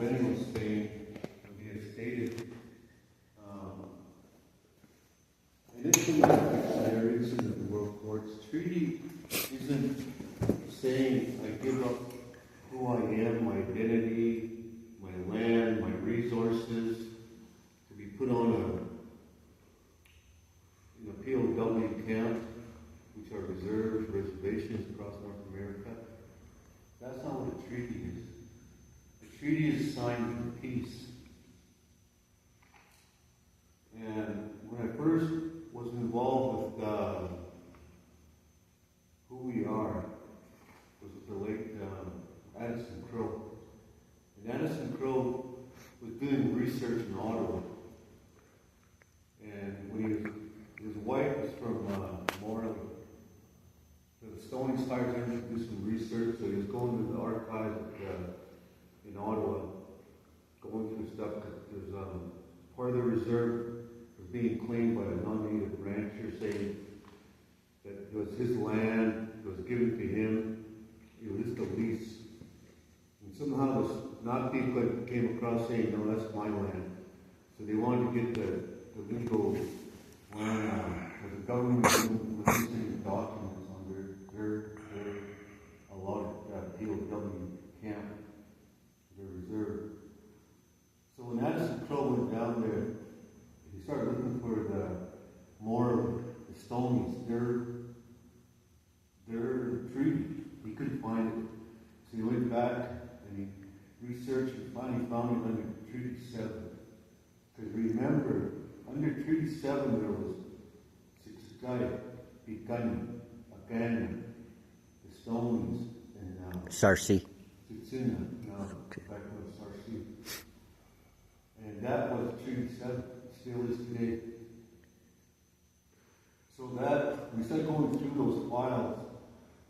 Benny was saying, he had stated, and it's in the dictionary, it's in the World Courts. Treaty isn't saying I give up who I am, my identity, my land, my resources, to be put on a POW camp, which are reserves, reservations across North America. That's not what a treaty is. A treaty is signed for peace. And when I first was involved with who we are, was with the late Addison Crow. And Addison Crow was doing research in Ottawa. And when his wife was from Moreland, the Stonings hired him to do some research, so he was going to the archives in Ottawa, going through stuff, because there's part of the reserve was being claimed by a non-native rancher, saying that it was his land, it was given to him, it was just a lease. And somehow this not people came across saying, no, that's my land. So they wanted to get the legal land, because the government was releasing documents on their allotted POW camp, their reserve. So when Addison Crow went down there, he started looking for the Stonies, their treaty. He couldn't find it. So he went back and he researched and finally found it under Treaty 7. Because remember, under Treaty 7 there was Signatory Indians Byron, the Stonies, and Sarsi. Okay. Back when it was Sarsi. And that was Treaty 7, still is today. So that, we started going through those files,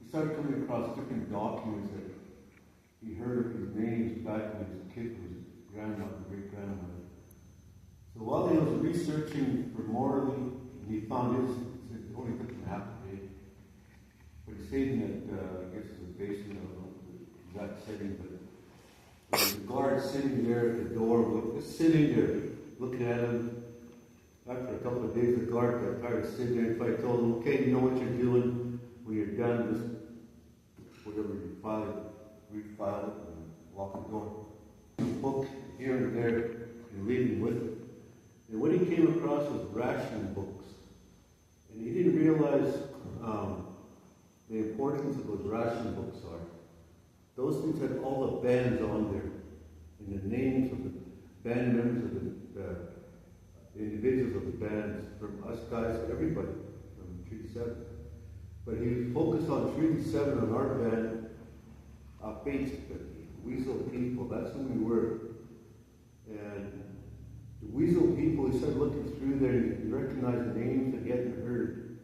we started coming across different documents that he heard of his names back when he was a kid, his grandmother, great-grandmother. So while he was researching for Morley, he found his, it only took him half a day. But he stayed in that, I guess it was basement, I don't know the exact setting, but there was a guard sitting there at the door, just sitting there, looking at him. After a couple of days, the guard got tired of sitting there, so I told him, okay, you know what you're doing. When you're done, just whatever you file it, refile it, and lock the door. Book here and there, and leave him with it. And what he came across was ration books. And he didn't realize the importance of those ration books are. Those things had all the bands on there, and the names of the band members of the individuals of the bands, from us guys, everybody, from Treaty 7. But he was focused on Treaty 7 on our band, Bates, the Weasel People, that's who we were. And the Weasel People, he started looking through there, and he recognized names that he hadn't heard.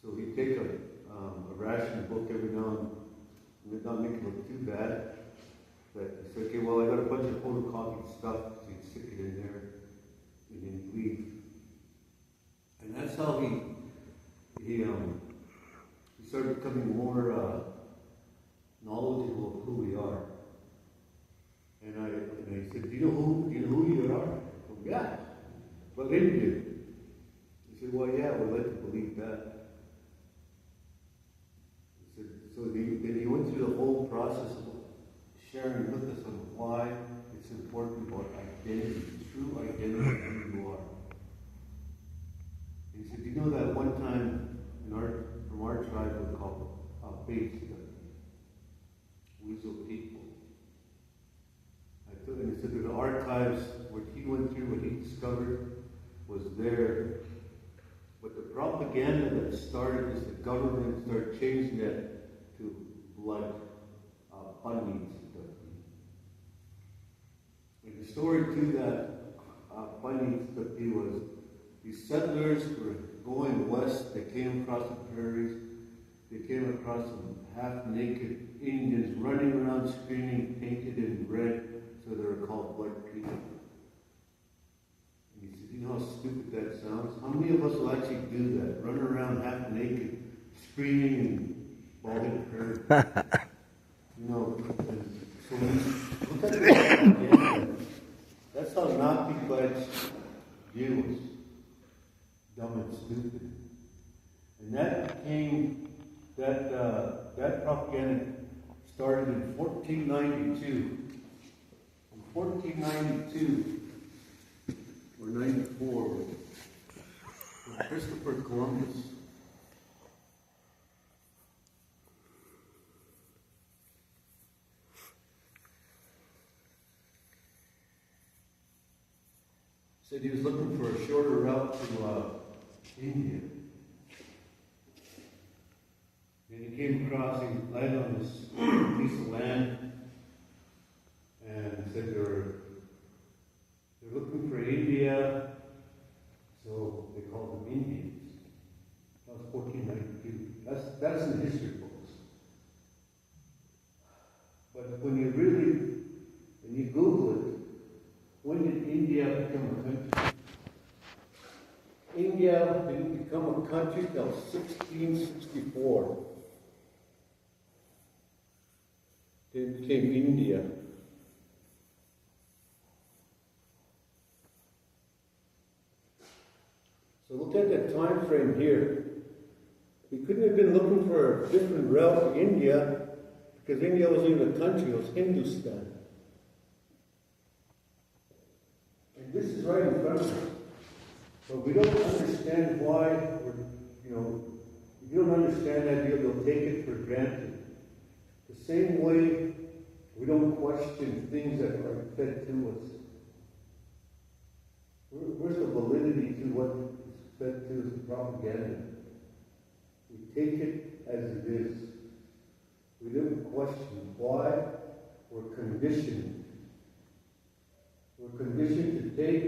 So he'd take a ration book every now and then, not make it look too bad. But he said, okay, well, I got a bunch of photocopied stuff, so he'd stick it in there, and then he'd leave. And that's how he started becoming more knowledgeable of who we are. And I said, do you know who you are? Well, yeah. What Indian? He said, well, yeah, we'd like to believe that. He said, so then he went through the whole process of sharing with us on why it's important about identity, true identity of who you are. And he said, do you know that one time from our tribe we called Bates, the Weasel People. And he said that the archives, what he went through, what he discovered, was there. But the propaganda that started is the government started changing that to blood, Bunnies. And the story to that Bunnies was these settlers were going west. They came across the prairies. They came across some half-naked Indians running around screaming, painted in red, so they were called Blood People. And he said, you know how stupid that sounds? How many of us will actually do that? Run around half-naked, screaming and bawling prayers? You know, so when you look at fully-fledged Jews, dumb and stupid. And that propaganda started in 1492. In 1492, or 94, with Christopher Columbus. Said he was looking for a shorter route to India. And he came across, he landed on this piece of land, and said they're looking for India, so they called them Indians. That was 1492. That's in the history books. But when you Google it, when did India become a country? India didn't become a country until 1664. Then it became India. So look at that time frame here. We couldn't have been looking for a different route to India, because India wasn't even a country, it was Hindustan. And this is right in front of us. But we don't understand why if you don't understand that, you'll take it for granted. The same way we don't question things that are fed to us. Where's the validity to what is fed to us, propaganda? We take it as it is. We don't question why. We're conditioned. We're conditioned to take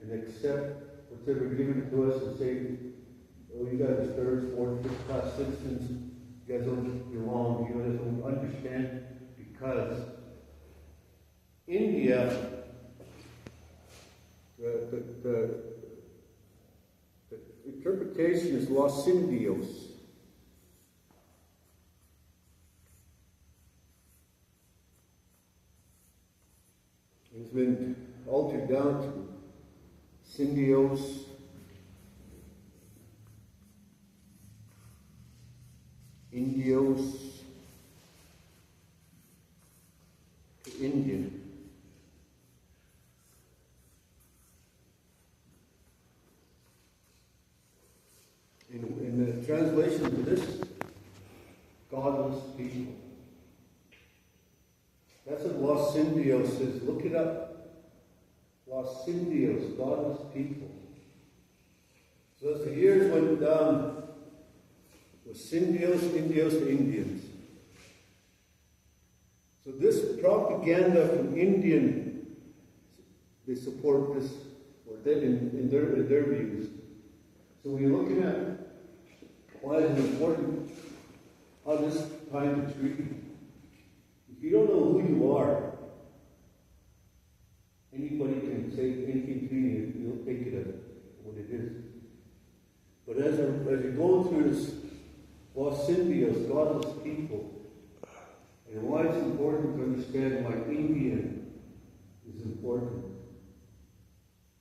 and accept what's ever given to us and say, oh, you guys are third, fourth, fifth class citizens. You guys don't belong. You guys don't understand, because India, the interpretation is Los Indios. It's been altered down to Syndios, Indios, to Indian. In the translation of this, godless people. That's what Los Indios says. Look it up. Los Indios, godless people. So as the years went down, it was Syndios, Indios to Indians. So this propaganda from Indian, they support this, or they, in their views. So when you're looking at why is it important how this time to treat you, if you don't know who you are, anybody can say anything to you, you'll take it as what it is. But as you're going through this Los Indios, godless people, and why it's important to understand why Indian is important.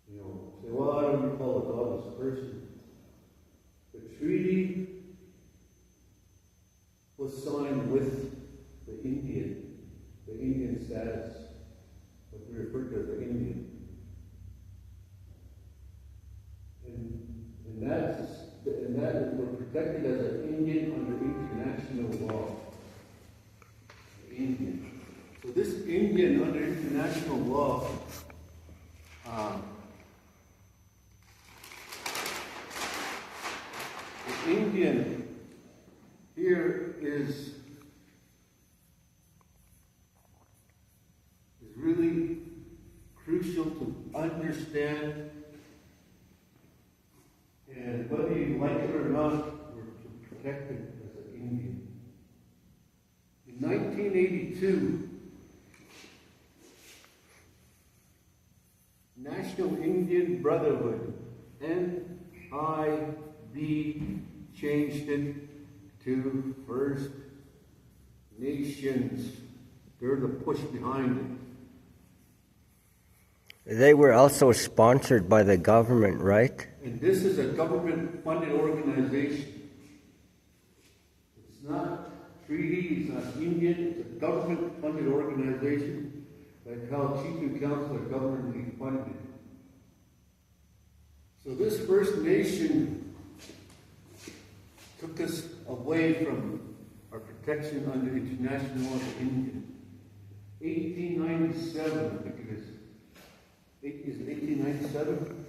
Say, well, I don't recall a godless person. The treaty was signed with the Indian status, what we refer to as the Indian. And that we're protected as an Indian under international law. Indian. So this Indian under international law, the Indian here is really crucial to understand, and whether you like it or not, we're protected as an Indian. In 1982, National Indian Brotherhood, NIB, changed it to First Nations. They're the push behind it. They were also sponsored by the government, right? And this is a government-funded organization. It's not treaty, it's not Indian, it's a government-funded organization, like how chief and council are governmentally funded. So this First Nation took us away from our protection under international law of Indian. 1897, I think it is. Is it 1897?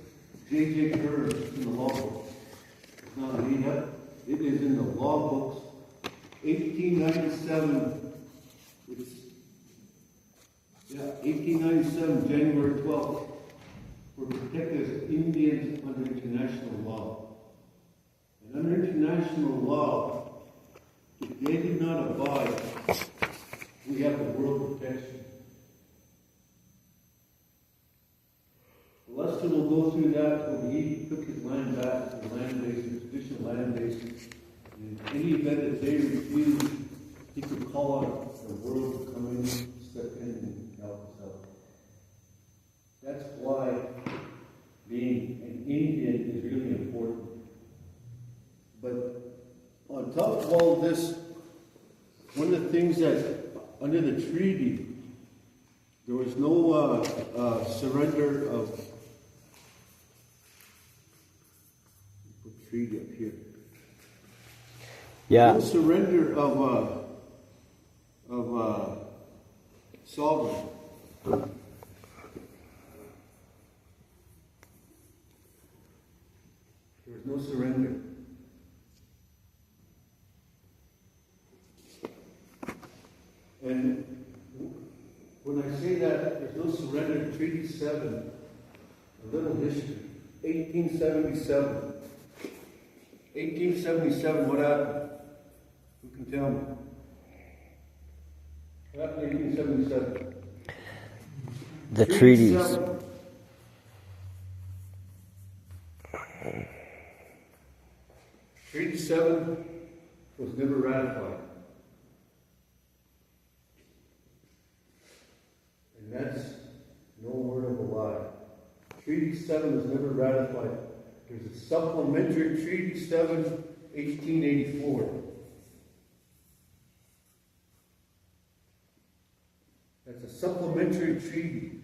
J.J. Kerr is in the law books. It's not made up. It is in the law books. 1897. It's 1897, January 12th. We're protected as Indians under international law. And under international law, if they do not abide, we have the world protection. Lester will go through that when he took his land back to the land bases, traditional land bases. And in any event that they refused, he could call on the world to come in, step in, and help us out. That's why being an Indian is really important. But on top of all this, one of the things that under the treaty, there was no surrender of treaty up here. Yeah. No surrender of sovereign. There was no surrender. And when I say that there's no surrender, Treaty 7, a little history. 1877. 1877, what happened? Who can tell me? What happened in 1877? The treaties. 7. Treaty 7 was never ratified. And that's no word of a lie. Treaty 7 was never ratified. There's a supplementary Treaty 7, 1884. That's a supplementary treaty.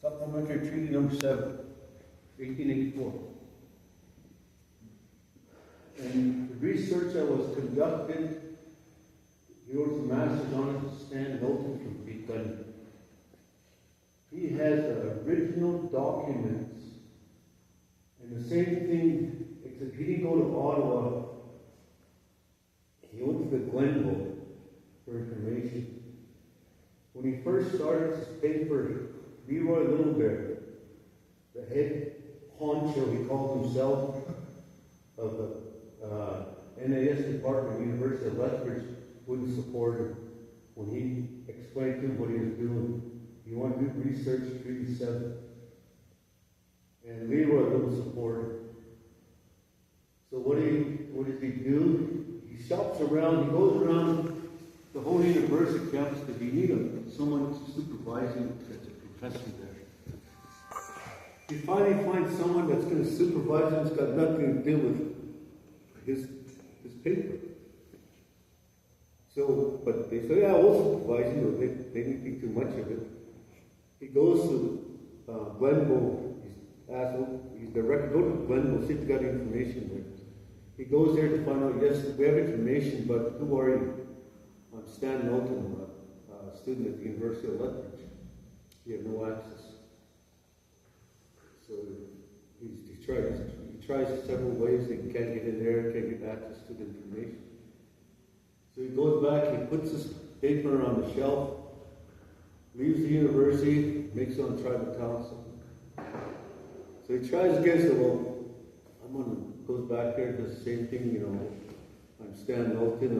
Supplementary Treaty number 7, 1884. And the research that was conducted, he was a master's on it, Stan Knowlton from Pete Gunny. He has the original documents, and the same thing, except he didn't go to Ottawa, he went to the Glenville for information. When he first started his paper, Leroy Little Bear, the head honcho, he called himself, of the NAS department, University of Lethbridge, wouldn't support him. When he explained to him what he was doing, he wanted to do research, Treaty 7. And Leroy wouldn't support him. So what does he do? He shops around, he goes around the whole university campus because you need someone supervising that's a professor there. He finally finds someone that's going to supervise him that's got nothing to do with his paper. So, but they say, yeah, we'll supervise you. They didn't think too much of it. He goes to Glenville. He's asked, he's directed, go to Glenville, see if you got information there. He goes there to find out, yes, we have information, but who are you? I'm Stan Knowlton, a student at the University of Lethbridge. You have no access. So he tries several ways. He can't get in there, can't get access to the information. So he goes back, he puts his paper on the shelf, leaves the university, makes it on tribal council. So he tries again, so well, goes back there, does the same thing, you know. I'm Stan Knowlton,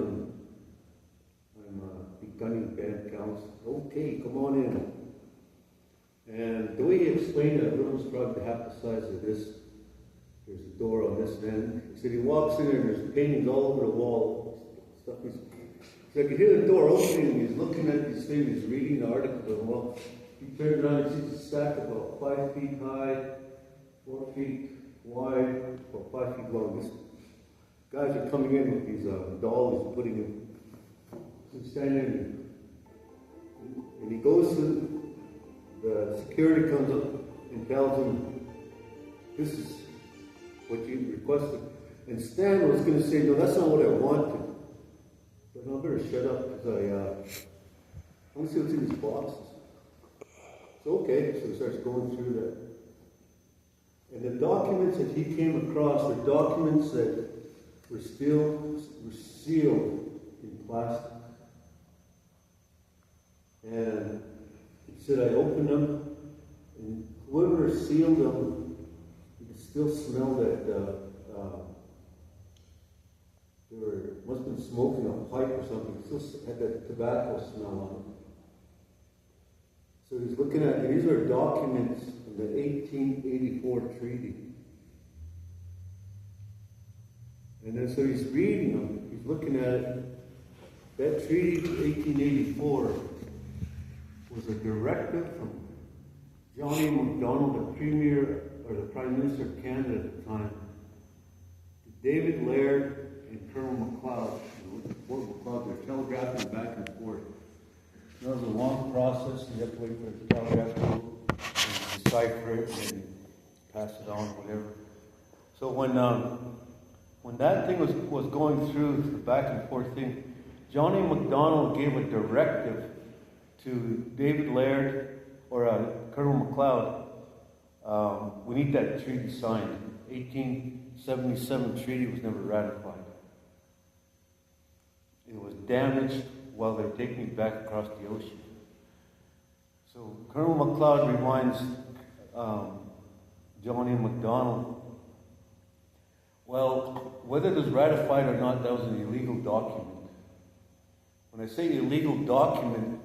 I'm becoming band council. Okay, come on in. And the way he explained it, the room's probably half the size of this. There's a door on this. And he said he walks in there and there's paintings all over the wall. Stuff. So I could hear the door opening and he's looking at these things, he's reading the article. Well, he turns around and sees a stack about 5 feet high, 4 feet wide, about 5 feet long. These guys are coming in with these dolls he's putting in. So he's standing and he goes to the security comes up and tells him, this is what you requested. And Stan was going to say, no, that's not what I wanted. But I better shut up because I want to see what's in these boxes. So okay, so he starts going through that. And the documents that he came across are documents that were sealed in plastic. And he said, I opened them, and whoever sealed them, you could still smell that they must have been smoking a pipe or something. It still had that tobacco smell on it. So he's looking at, these are documents from the 1884 treaty. And then so he's reading them, he's looking at it. That treaty of 1884 was a directive from Johnny MacDonald, the Premier, or the Prime Minister of Canada at the time, to David Laird and Colonel MacLeod. Fort MacLeod, they're telegraphing back and forth. That was a long process. You have to wait for the telegraph to go and decipher it and pass it on or whatever. So when that thing was going through the back and forth thing, Johnny MacDonald gave a directive to David Laird or Colonel MacLeod. We need that treaty signed. 1877 treaty was never ratified. It was damaged while they were taking it back across the ocean. So Colonel MacLeod reminds Johnny MacDonald, well, whether it was ratified or not, that was an illegal document. When I say illegal document,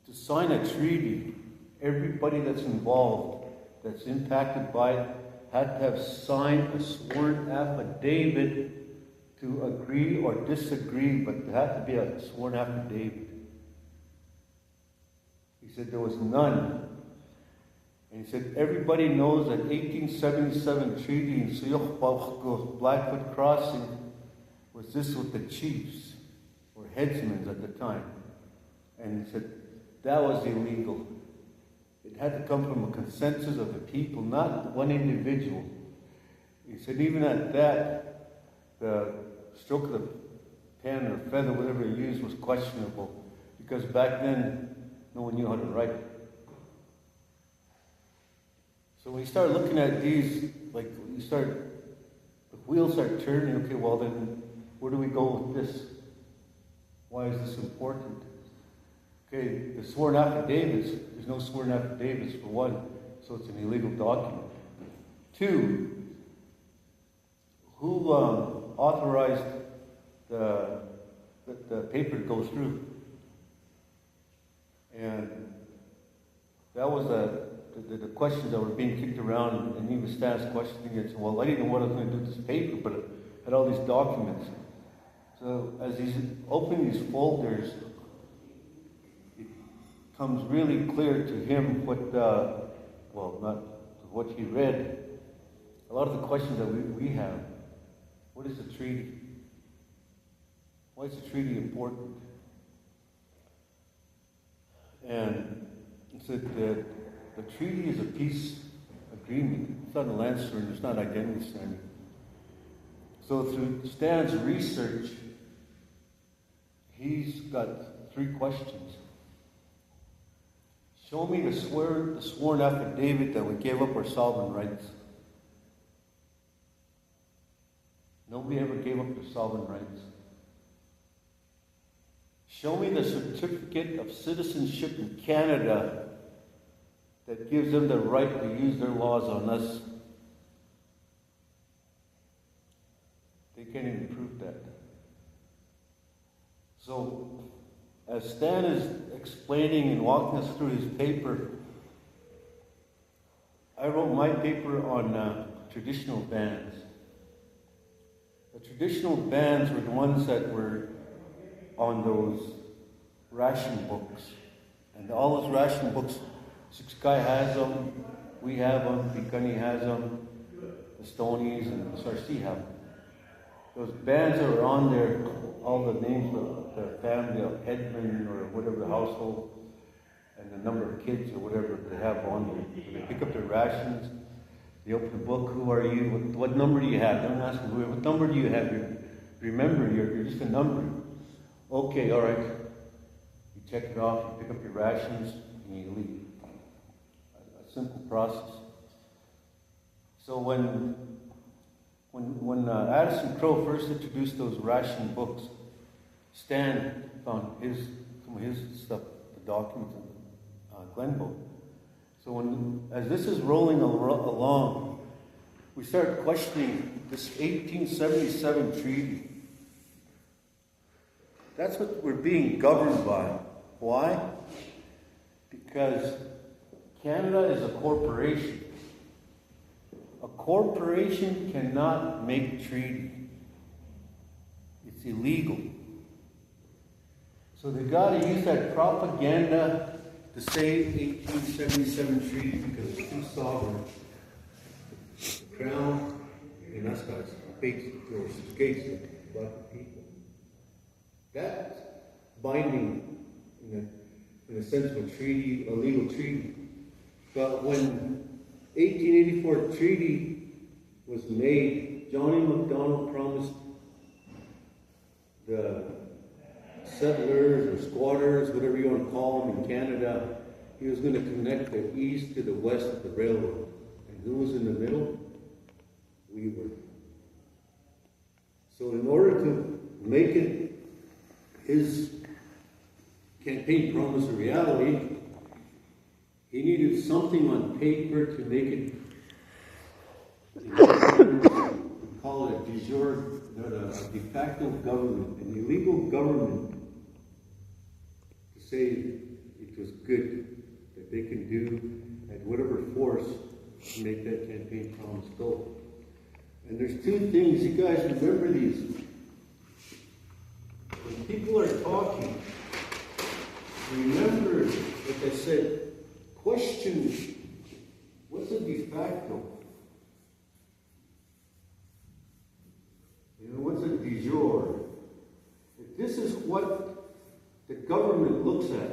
to sign a treaty, everybody that's involved, that's impacted by it, had to have signed a sworn affidavit to agree or disagree, but there had to be a sworn affidavit. He said there was none. And he said everybody knows that 1877 treaty in Suyok Blackfoot Crossing was this with the chiefs, or headsmen at the time. And he said that was illegal. It had to come from a consensus of the people, not one individual. He said even at that, the stroke of the pen or feather, whatever he used, was questionable. Because back then, no one knew how to write. So when you start looking at these, like the wheels start turning, okay, well then, where do we go with this? Why is this important? Okay, the sworn affidavits, there's no sworn affidavits for one, so it's an illegal document. Two, who authorized the paper to go through? And that was the questions that were being kicked around, and he was asked questioning it. So, well, I didn't know what I was going to do with this paper, but it had all these documents. So as he's opening these folders, it comes really clear to him what, well, not what he read. A lot of the questions that we have. What is the treaty? Why is the treaty important? And he said that the treaty is a peace agreement. It's not a land surrender. It's not identity surrender. So through Stan's research, he's got 3 questions. Show me the sworn affidavit that we gave up our sovereign rights. Nobody ever gave up their sovereign rights. Show me the certificate of citizenship in Canada that gives them the right to use their laws on us. They can't even prove that. So, as Stan is explaining and walking us through his paper, I wrote my paper on traditional bands. The traditional bands were the ones that were on those ration books. And all those ration books, Sky has them, we have them, Picani has them, the Stonies and the Sarsi have them. Those bands that were on there, all the names of the family of Edmund or whatever the household, and the number of kids or whatever they have on there. When they pick up their rations, they open the book, who are you? What number do you have? Don't ask them, what number do you have? Remember, you're just a number. Okay, all right. You check it off, you pick up your rations, and you leave. A simple process. So when Addison Crowe first introduced those ration books, Stan found some of his stuff, the documents in Glenbow. So as this is rolling along, we start questioning this 1877 treaty. That's what we're being governed by. Why? Because Canada is a corporation. A corporation cannot make treaty. It's illegal. So they got to use that propaganda to say 1877 treaty because it's too sovereign. The Crown and us guys, gates of black people. That's binding in the sense of a treaty, a legal treaty. But when 1884 treaty was made, Johnny MacDonald promised the settlers or squatters, whatever you want to call them in Canada, he was going to connect the east to the west of the railroad. And who was in the middle? We were. So in order to make it his campaign promise a reality, he needed something on paper to make it, call it a de jure, a de facto government, an illegal government, to say it was good, that they can do at whatever force to make that campaign promise go. And there's two things, you guys remember these. When people are talking, remember, like I said, question what's a de facto? You know, what's a de jure? If this is what the government looks at,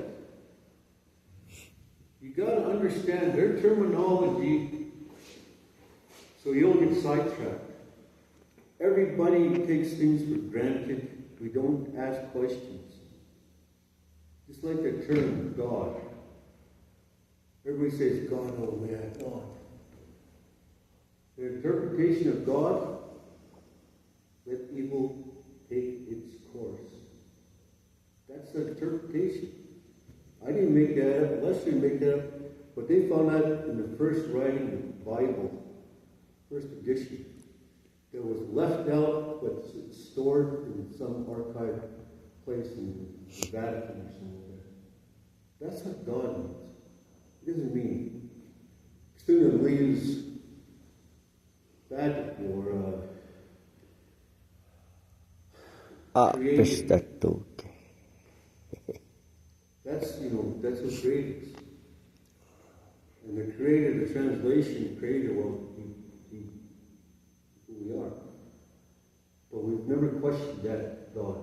you got to understand their terminology so you don't get sidetracked. Everybody takes things for granted. We don't ask questions. Just like the term God. Everybody says God, oh man, God. The interpretation of God, let evil take its course. That's the interpretation. I didn't make that up, Lester didn't make that up, but they found out in the first writing of the Bible, first edition, that was left out, but it's stored in some archive place in the Vatican or somewhere. That's what God means. It doesn't mean student leaves that or created. That's that's what created us. And the creator, the translation creator, well, he who we are. But we've never questioned that God.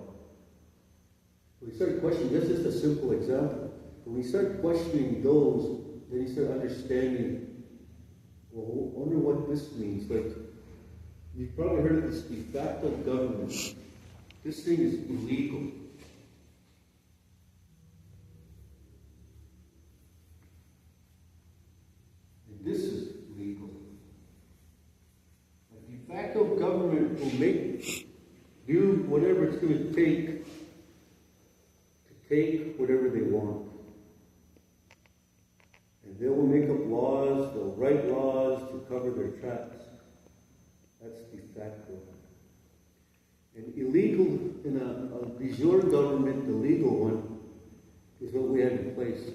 We start questioning, this is a simple example. When we start questioning those, then you start understanding, well, I wonder what this means. Like, you've probably heard of this de facto government. This thing is illegal. And this is legal. A de facto government will do whatever it's going to take whatever they want. And they will make up laws, they'll write laws to cover their tracks. That's de facto. And illegal, in a de jure government, the legal one, is what we had in place.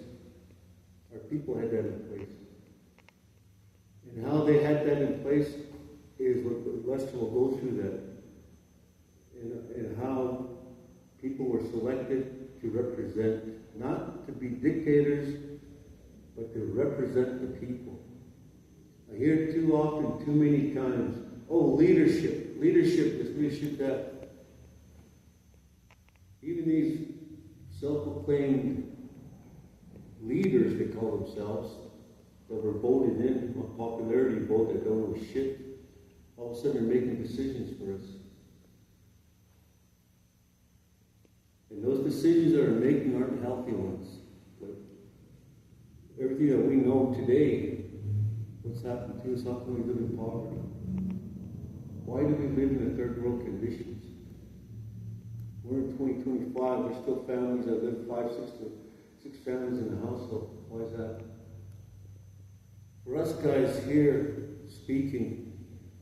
Our people had that in place. And how they had that in place is what Lester will go through that. and how people were selected to represent, not to be dictators, but to represent the people. I hear it too often, too many times, oh, leadership, leadership this, leadership that. Even these self-proclaimed leaders, they call themselves, that were voted in, a popularity vote that don't know shit, all of a sudden they're making decisions for us. And those decisions that are making aren't healthy ones. But everything that we know today, what's happened to us, how can we live in poverty? Why do we live in third world conditions? We're in 2025, there's still families that live 6 families in a household. Why is that? For us guys here speaking,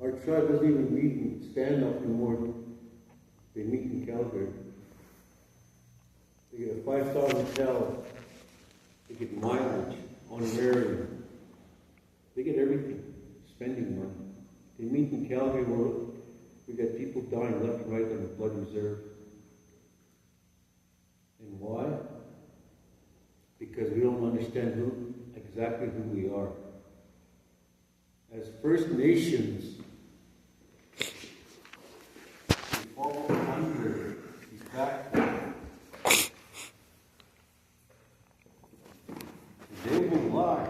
our tribe doesn't even meet in stand-up anymore. They meet in Calgary. They get a 5-star hotel. They get mileage, honorarium. They get everything, spending money. They meet in Calgary where we got people dying left and right on the blood reserve. And why? Because we don't understand exactly who we are. As First Nations, we fall under these factors. They will lie.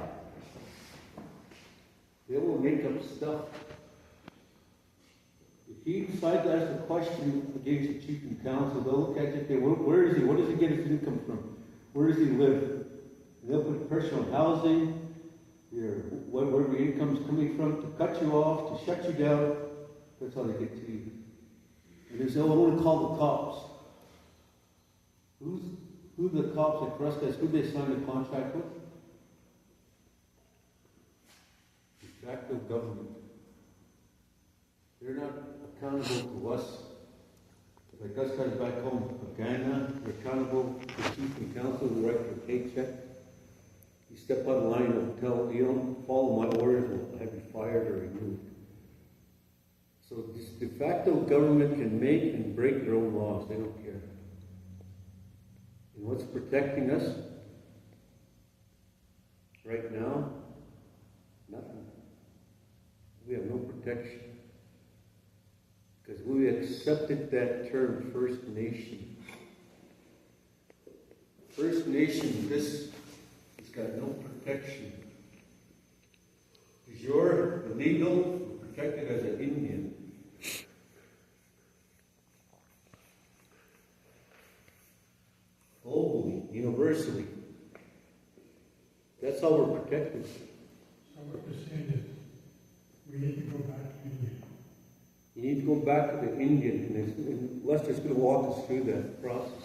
They will make up stuff. If he decides to ask a question against the chief and council, they'll look at you and say, where is he? Where does he get his income from? Where does he live? And they'll put pressure on housing, where your income's coming from, to cut you off, to shut you down. That's how they get to you. And they say, oh, I want to call the cops. Who the cops, like for us guys, who they sign a contract with? De facto government. They're not accountable to us. Like us guys back home, Ghana, they're accountable to the chief and council who write your paycheck. You step out of line and tell, you don't follow my orders, we'll have you fired or removed. So this de facto government can make and break their own laws, they don't care. And what's protecting us right now? Nothing. We have no protection. Because we accepted that term, First Nation. First Nation, this has got no protection. Because you're illegal, you're protected as an Indian. Globally, universally. That's how we're protected. So what you're saying is, we need to go back to India. You need to go back to the Indian, and Lester's going to walk us through that process.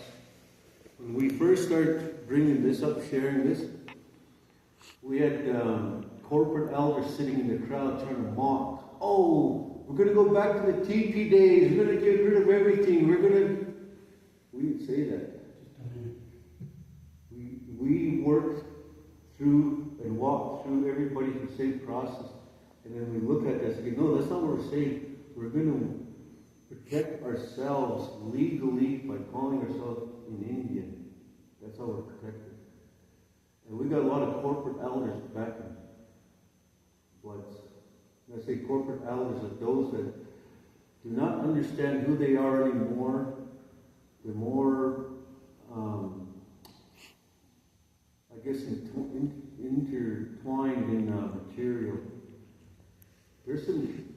When we first started bringing this up, sharing this, we had corporate elders sitting in the crowd trying to mock. Oh, we're going to go back to the TP days. We're going to get rid of everything. We didn't say that. We worked through and walked through everybody through the same process. And then we look at this and go, no, that's not what we're saying. We're going to protect ourselves legally by calling ourselves an Indian. That's how we're protected. And we got a lot of corporate elders back in Bloods. And I say corporate elders are those that do not understand who they are anymore. They're more, I guess, intertwined in material.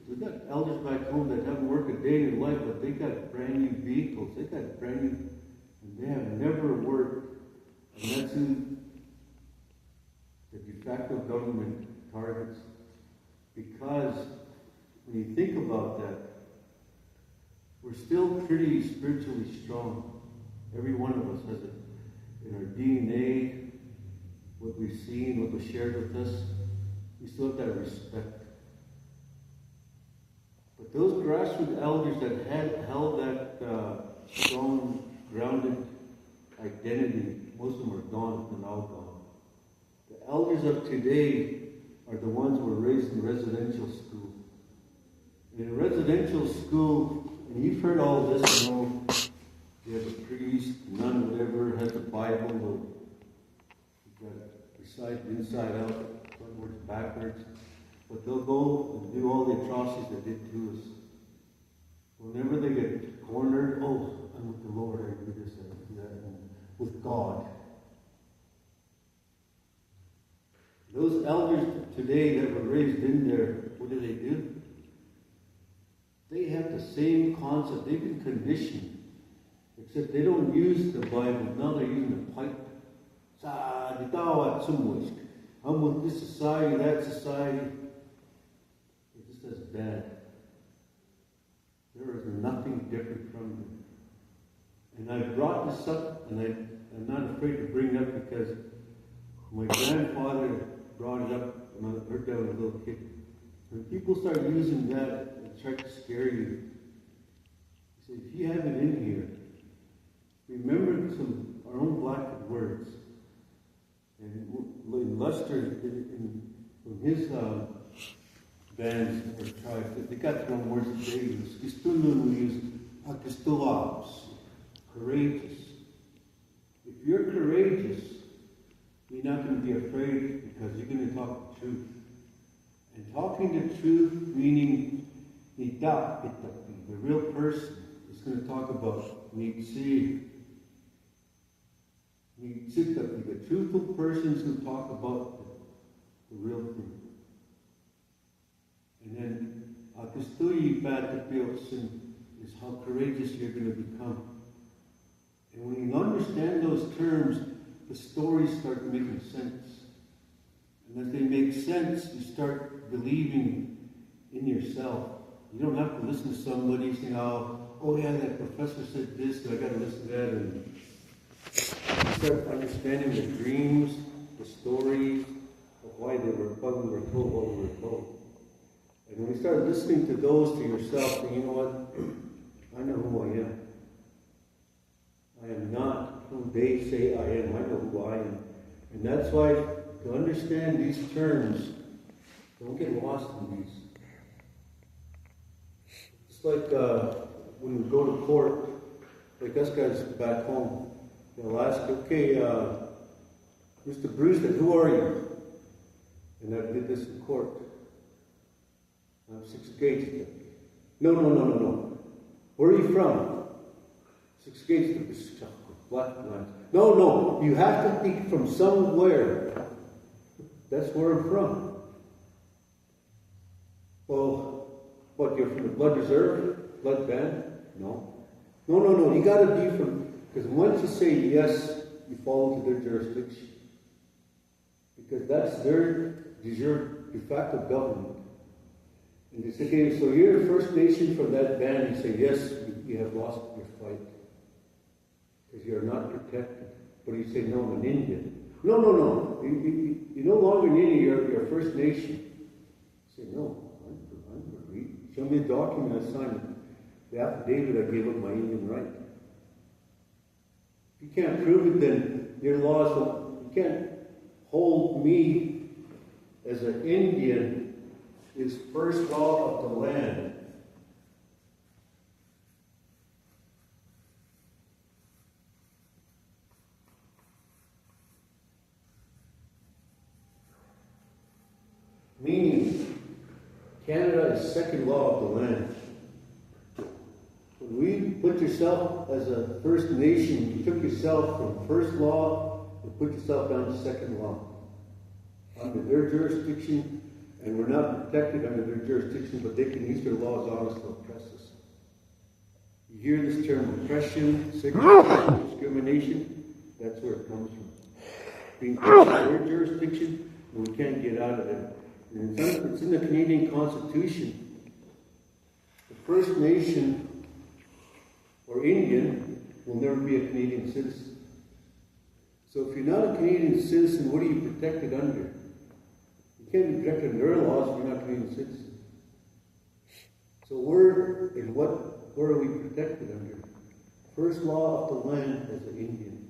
We've got elders back home that haven't worked a day in their life, but they got brand new vehicles. They got brand new, and they have never worked. And that's who the de facto government targets. Because when you think about that, we're still pretty spiritually strong. Every one of us has it in our DNA, what we've seen, what was shared with us. We still have that respect. But those grassroots elders that had held that strong, grounded identity, most of them are gone and now gone. The elders of today are the ones who were raised in residential school. In a residential school, And you've heard all this, you know, you have a priest, nun, whatever, has the Bible, you've got it recite inside out, frontwards, backwards. But they'll go and do all the atrocities they did to us. Whenever they get cornered, oh, I'm with the Lord, I do this, I do that, and with God. Those elders today that were raised in there, what do? They have the same concept. They've been conditioned. Except they don't use the Bible. Now they're using the pipe. I'm with this society, that society. It's just as bad. There is nothing different from them. And I brought this up, and I'm not afraid to bring it up because my grandfather brought it up when I heard that when I was a little kid. When people start using that and try to scare you, he said, if you have it in here, remember our own black words. And Lester, from his bands or tribes, they got their own words that they use. Kistulun use Akistulabs, courageous. If you're courageous, you're not going to be afraid because you're going to talk the truth. And talking the truth, meaning the real person, is going to talk about Nitsi. The truthful person is going to talk about the real thing. And then Akistuyi Batapilsin is how courageous you're going to become. And when you understand those terms, the stories start making sense. And as they make sense, you start believing in yourself. You don't have to listen to somebody saying, oh yeah, that professor said this, so I got to listen to that. And you start understanding the dreams, the stories, of why we were told what we were told. And when you start listening to those to yourself, then you know what? I know who I am. I am not who they say I am. I know who I am. And that's why, to understand these terms, don't get lost in these. It's like when we go to court, like us guys back home, they'll ask, okay, Mr. bruesd, who are you? And I did this in court. I'm 6 gates. No. Where are you from? 6 gates. Black lines. No. You have to be from somewhere. That's where I'm from. Well, what, you're from the Blood Reserve? Blood Band? No. You got to be from, because once you say yes, you fall into their jurisdiction. Because that's their de facto government. And they say, okay, so you're a First Nation from that band. You say, yes, you have lost your fight. Because you're not protected. But you say, no, I'm an Indian. No. You're no longer an Indian, you're a First Nation. You say, no, I'm read. Show me a document I signed. The affidavit I gave up my Indian right. If you can't prove it, then your laws, you can't hold me as an Indian is first law of the land. Meaning, Canada is second law of the land. When we put yourself as a First Nation, you took yourself from first law and put yourself down to second law. Under their jurisdiction, and we're not protected under their jurisdiction, but they can use their laws on us to oppress us. You hear this term oppression, segregation, discrimination, that's where it comes from. Being pushed by their jurisdiction, and we can't get out of it. And it's in the Canadian Constitution. The First Nation or Indian will never be a Canadian citizen. So if you're not a Canadian citizen, what are you protected under? You can't be protected under their laws if you're not a Canadian citizen. So where are we protected under? First law of the land as an Indian.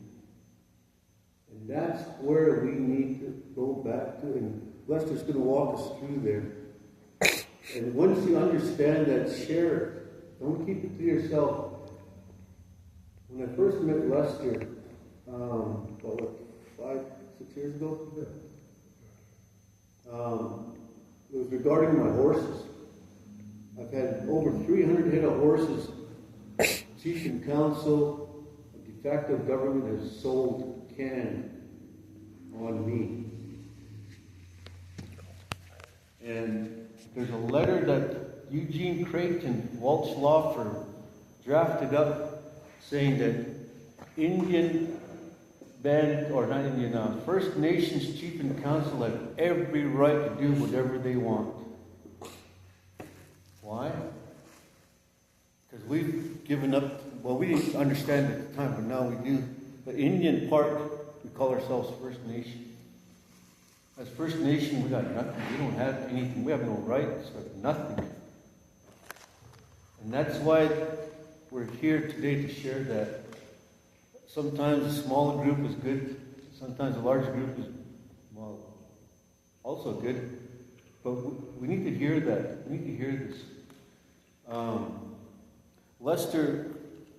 And that's where we need to go back to, and Lester's going to walk us through there. And once you understand that, share it. Don't keep it to yourself. When I first met Lester, what, 5, 6 years ago? It was regarding my horses. I've had over 300 head of horses. Chief and council, the de facto government has sold can on me. And there's a letter that Eugene Creighton, Walt's law firm, drafted up saying that Indian band, or not Indian, First Nations chief and council have every right to do whatever they want. Why? Because we've given up, well, we didn't understand at the time, but now we do. The Indian part, we call ourselves First Nation. As First Nation, we got nothing. We don't have anything. We have no rights. We have nothing. And that's why we're here today to share that. Sometimes a smaller group is good. Sometimes a large group is, well, also good. But we need to hear that. We need to hear this. Lester,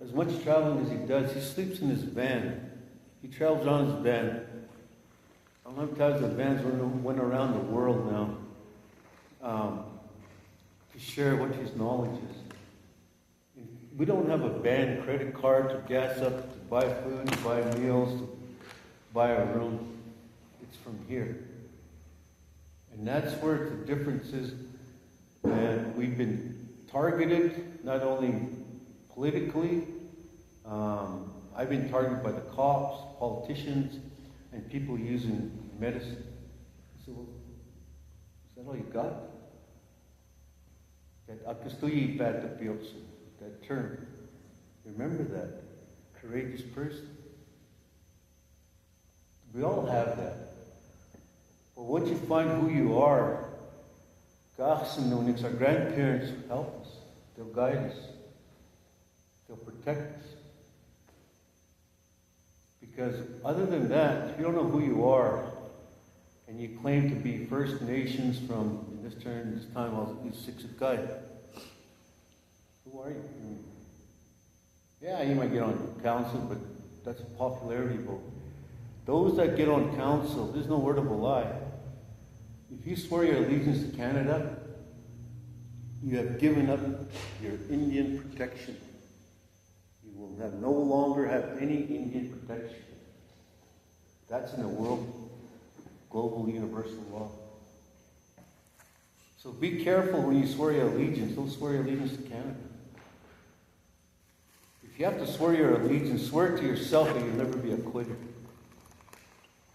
as much traveling as he does, he sleeps in his van. He travels on his van. I don't know how many times the vans went around the world now to share what his knowledge is. We don't have a van, credit card to gas up, to buy food, to buy meals, to buy a room. It's from here. And that's where the difference is. And we've been targeted, not only politically. I've been targeted by the cops, politicians, and people using medicine. I said, well, is that all you got? That "Akustuyi Patapiosu," that term. Remember that. Courageous person. We all have that. But once you find who you are, our grandparents help us. They'll guide us. They'll protect us. Because other than that, if you don't know who you are, and you claim to be First Nations from, in this time, I'll use Signatory. Who are you? Yeah, you might get on council, but that's a popularity vote. Those that get on council, there's no word of a lie. If you swear your allegiance to Canada, you have given up your Indian protection. You will no longer have any Indian protection. That's in the world, global universal law. So be careful when you swear your allegiance. Don't swear your allegiance to Canada. If you have to swear your allegiance, swear it to yourself that you'll never be acquitted.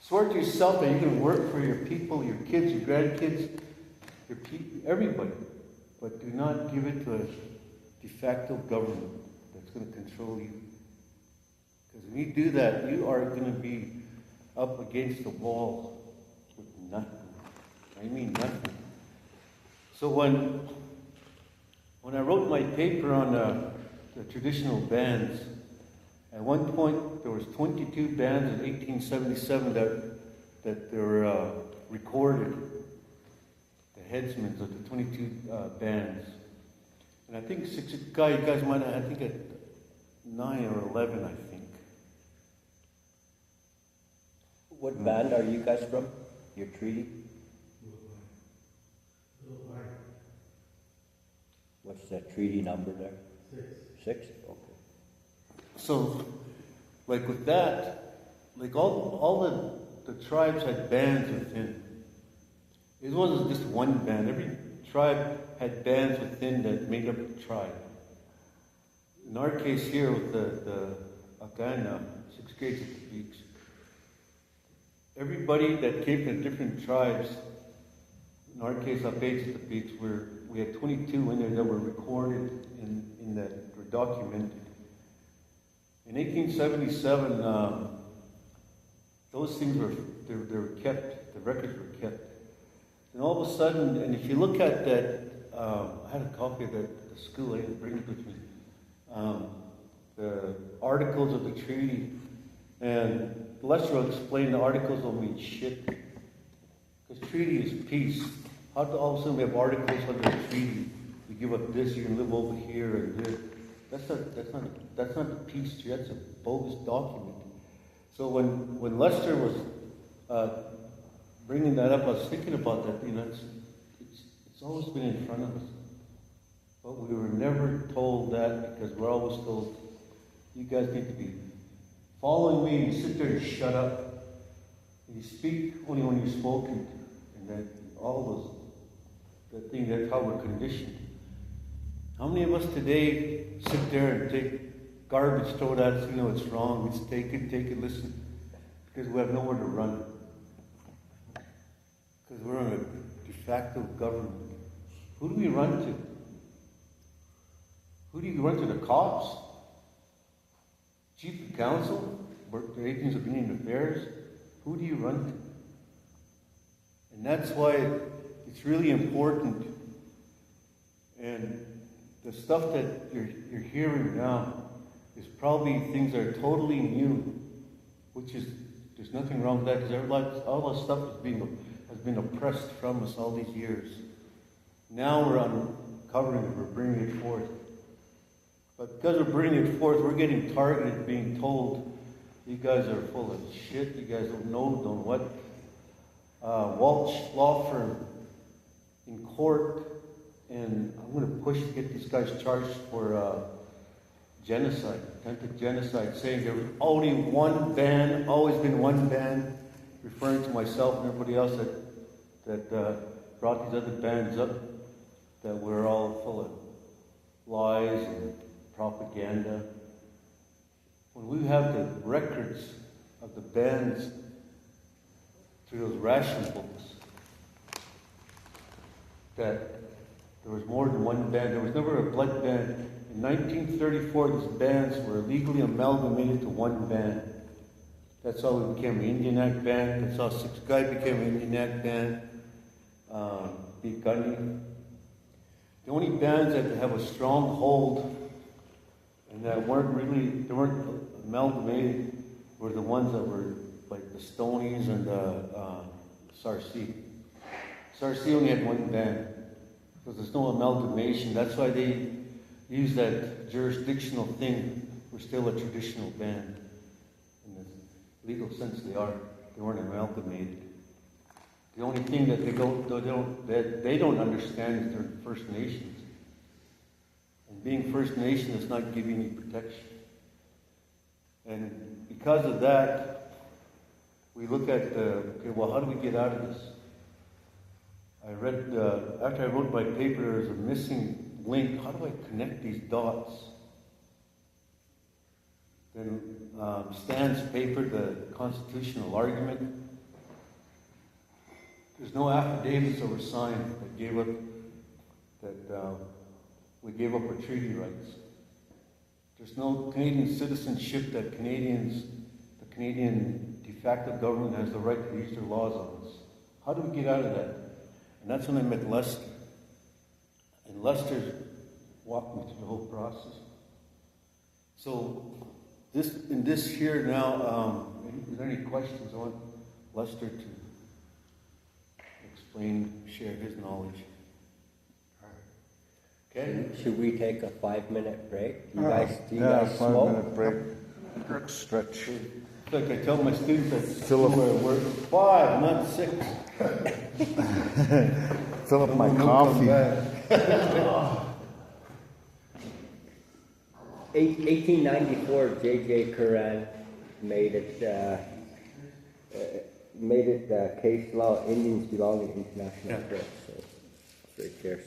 Swear to yourself that you're going to work for your people, your kids, your grandkids, everybody. But do not give it to a de facto government that's going to control you. Because when you do that, you are going to be up against the wall with nothing. I mean nothing. So when I wrote my paper on the traditional bands, at one point there was 22 bands in 1877 that were recorded. The headsmen of the 22 bands. And I think you guys might have, I think at 9 or 11, I think. What band are you guys from? Your treaty? What's that treaty number there? 6. 6? Okay. So, like with that, like all the tribes had bands within. It wasn't just one band. Every tribe had bands within that made up the tribe. In our case here with the Akana, 6 grades at the beach, everybody that came from different tribes, in our case, Apage at the beach, we had 22 in there that were recorded in that were documented. In 1877, those things were kept, the records were kept. And all of a sudden, and if you look at that, I had a copy of that at the school, I didn't bring it with me, the articles of the treaty, and Lester will explain the articles don't mean shit. Because treaty is peace. How do all of a sudden we have articles under the treaty? We give up this, you can live over here and this. That's not a peace treaty, that's a bogus document. So when Lester was bringing that up, I was thinking about that, you know, it's always been in front of us. But we were never told that, because we're always told, you guys need to be following me, and you sit there and shut up. And you speak only when you're spoken to. And that all those, that thing, that's how we're conditioned. How many of us today sit there and take garbage, throw it at us, you know it's wrong, we just take it, listen, because we have nowhere to run. Because we're in a de facto government. Who do we run to? Who do you run to? The cops? Chief of council? The agents of Indian Affairs? Who do you run to? And that's why it's really important. And the stuff that you're hearing now is probably things that are totally new, which is, there's nothing wrong with that, because all this stuff has been oppressed from us all these years. Now we're uncovering it, we're bringing it forth. But because we're bringing it forth, we're getting targeted, being told, you guys are full of shit, you guys don't know, don't what. Walsh Law Firm in court, and I'm going to push to get these guys charged for genocide, attempted genocide, saying there was only one ban, always been one ban, referring to myself and everybody else that brought these other bans up, that we're all full of lies and propaganda. When we have the records of the bans through those ration books, that there was more than one ban. There was never a blood ban. In 1934, these bans were legally amalgamated to one ban. That's how we became an Indian Act ban. That's how Six Guy became an Indian Act ban. Big Gunny. The only bans that have a strong hold and that weren't amalgamated were the ones that were like the Stonies and the Sarsi. Sarsi only had one ban, because there's no amalgamation. That's why they use that jurisdictional thing. We're still a traditional band. In the legal sense they are. They weren't amalgamated. The only thing that they don't understand is they're First Nations. And being First Nation does not give you any protection. And because of that, we look at, okay, well, how do we get out of this? I read, after I wrote my paper, there was a missing link. How do I connect these dots? Then Stan's paper, the constitutional argument. There's no affidavits that were signed that gave up, we gave up our treaty rights. There's no Canadian citizenship that the Canadian de facto government has the right to use their laws on us. How do we get out of that? And that's when I met Lester. And Lester walked me through the whole process. So in this here now, is there any questions? I want Lester to explain, share his knowledge. Okay. Should we take a 5-minute break? Do you guys 5-minute break. Stretch. Like I tell my students at school, we're 5, not 6. Fill up my coffee. 1894, J.J. Curran made it case law. Indians belong in international affairs. So it's right there.